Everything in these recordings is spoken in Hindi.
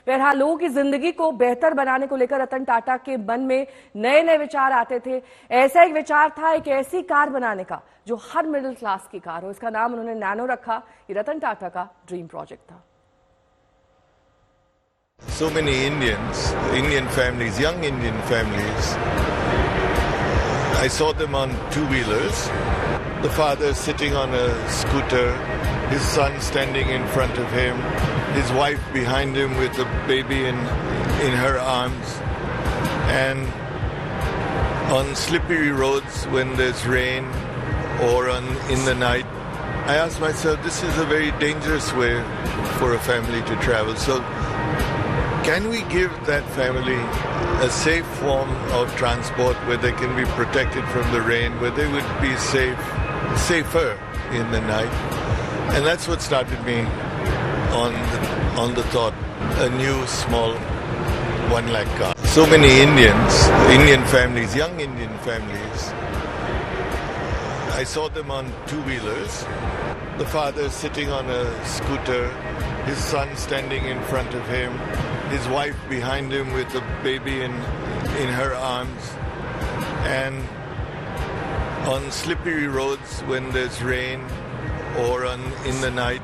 बहरहाल लोगों की जिंदगी को बेहतर बनाने को लेकर रतन टाटा के मन में नए नए विचार आते थे। ऐसा एक विचार था एक ऐसी कार बनाने का जो हर मिडिल क्लास की कार हो। इसका नाम उन्होंने नैनो रखा। ये रतन टाटा का ड्रीम प्रोजेक्ट था। So many Indian families, young Indian families, I saw them on two-wheelers. The father sitting on a scooter, his son standing in front of him, his wife behind him with the baby in her arms. And on slippery roads when there's rain or in the night, I asked myself, this is a very dangerous way for a family to travel. So can we give that family a safe form of transport where they can be protected from the rain, where they would be safer in the night? And that's what started me on the thought, a new small 1 lakh car. So many Indian families, young Indian families, I saw them on two-wheelers. The father sitting on a scooter, his son standing in front of him, his wife behind him with the baby in her arms. And on slippery roads when there's rain or in the night,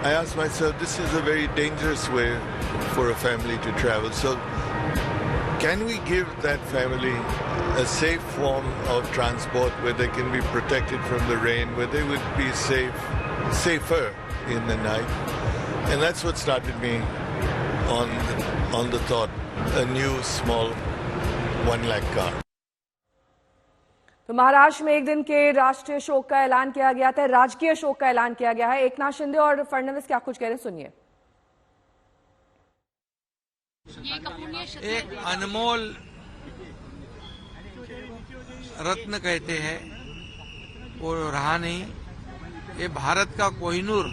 I asked myself, this is a very dangerous way for a family to travel. So can we give that family a safe form of transport where they can be protected from the rain, where they would be safer in the night? And that's what started me on the thought, a new small 1 lakh car. तो महाराष्ट्र में एक दिन के राष्ट्रीय शोक का ऐलान किया गया था, राजकीय शोक का ऐलान किया गया है। एकनाथ शिंदे और फडणवीस क्या कुछ कह रहे हैं, सुनिए। एक अनमोल रत्न कहते हैं, वो रहा नहीं। ये भारत का कोहिनूर,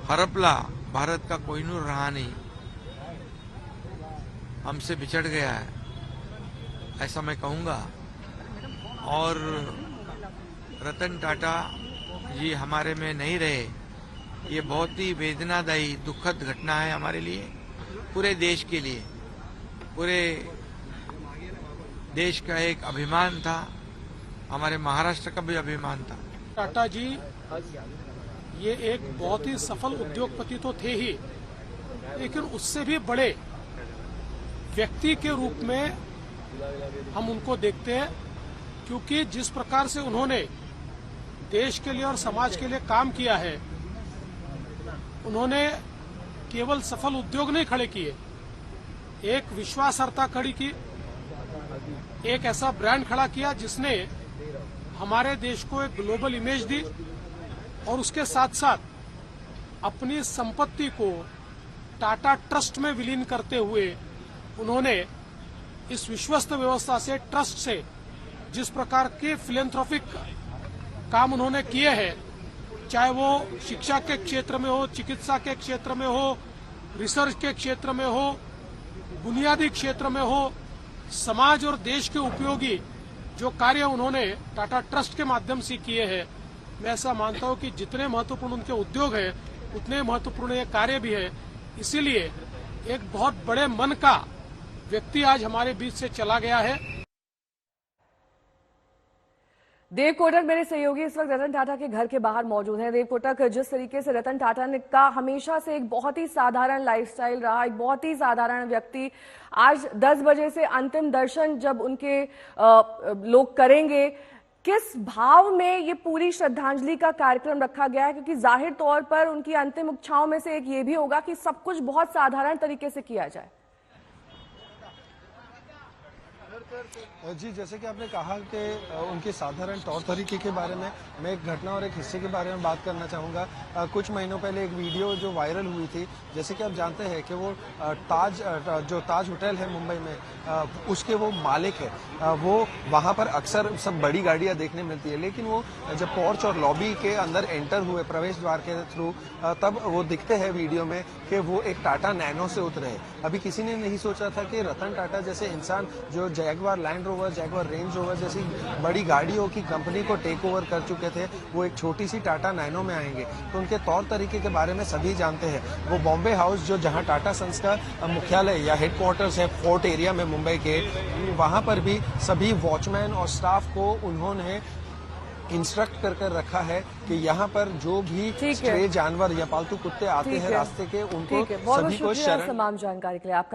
हरपला भारत का कोहिनूर रहा नहीं, हमसे बिछड़ गया है, ऐसा मैं कहूंगा। और रतन टाटा जी हमारे में नहीं रहे, ये बहुत ही वेदनादायी दुखद घटना है हमारे लिए, पूरे देश के लिए। पूरे देश का एक अभिमान था, हमारे महाराष्ट्र का भी अभिमान था। टाटा जी ये एक बहुत ही सफल उद्योगपति तो थे ही, लेकिन उससे भी बड़े व्यक्ति के रूप में हम उनको देखते हैं, क्योंकि जिस प्रकार से उन्होंने देश के लिए और समाज के लिए काम किया है, उन्होंने केवल सफल उद्योग नहीं खड़े किए, एक विश्वासार्हता खड़ी की, एक ऐसा ब्रांड खड़ा किया जिसने हमारे देश को एक ग्लोबल इमेज दी, और उसके साथ साथ अपनी संपत्ति को टाटा ट्रस्ट में विलीन करते हुए उन्होंने इस विश्वस्त व्यवस्था से, ट्रस्ट से जिस प्रकार के फिलेंथ्रोपिक काम उन्होंने किए हैं, चाहे वो शिक्षा के क्षेत्र में हो, चिकित्सा के क्षेत्र में हो, रिसर्च के क्षेत्र में हो, बुनियादी क्षेत्र में हो, समाज और देश के उपयोगी जो कार्य उन्होंने टाटा ट्रस्ट के माध्यम से किए हैं, मैं ऐसा मानता हूं कि जितने महत्वपूर्ण उनके उद्योग है उतने महत्वपूर्ण ये कार्य भी है। इसीलिए एक बहुत बड़े मन का व्यक्ति आज हमारे बीच से चला गया है। देव कोटक मेरे सहयोगी इस वक्त रतन टाटा के घर के बाहर मौजूद हैं। देव कोटक, जिस तरीके से रतन टाटा ने का हमेशा से एक बहुत ही साधारण लाइफस्टाइल रहा, एक बहुत ही साधारण व्यक्ति, आज 10 बजे से अंतिम दर्शन जब उनके लोग करेंगे, किस भाव में ये पूरी श्रद्धांजलि का कार्यक्रम रखा गया है? क्योंकि जाहिर तौर पर उनकी अंतिम इच्छाओं में से एक ये भी होगा कि सब कुछ बहुत साधारण तरीके से किया जाए। जी, जैसे कि आपने कहा कि उनके साधारण तौर तरीके के बारे में मैं एक घटना और एक हिस्से के बारे में बात करना चाहूँगा। कुछ महीनों पहले एक वीडियो जो वायरल हुई थी, जैसे कि आप जानते हैं कि वो ताज होटल है मुंबई में, उसके वो मालिक है, वो वहाँ पर अक्सर सब बड़ी गाड़ियाँ देखने मिलती है, लेकिन वो जब पोर्च और लॉबी के अंदर एंटर हुए प्रवेश द्वार के थ्रू, तब वो दिखते हैं वीडियो में कि वो एक टाटा नैनो से उतरे हैं। अभी किसी ने नहीं सोचा था कि रतन टाटा जैसे इंसान जो Jaguar land rover, Jaguar range rover जैसी बड़ी गाड़ियों की कंपनी को टेक ओवर कर चुके थे, वो एक छोटी सी टाटा नैनो में आएंगे। तो उनके तौर तरीके के बारे में सभी जानते हैं। वो बॉम्बे हाउस जो जहां टाटा सन्स का मुख्यालय या हेडक्वार्टर्स है फोर्ट एरिया में मुंबई के, वहां पर भी सभी वॉचमैन और स्टाफ को उन्होंने इंस्ट्रक्ट कर रखा है कि यहाँ पर जो भी स्ट्रे जानवर या पालतू कुत्ते आते हैं रास्ते के, उनको बहुत सभी को शुक्रिया शरण तमाम जानकारी के लिए आपका।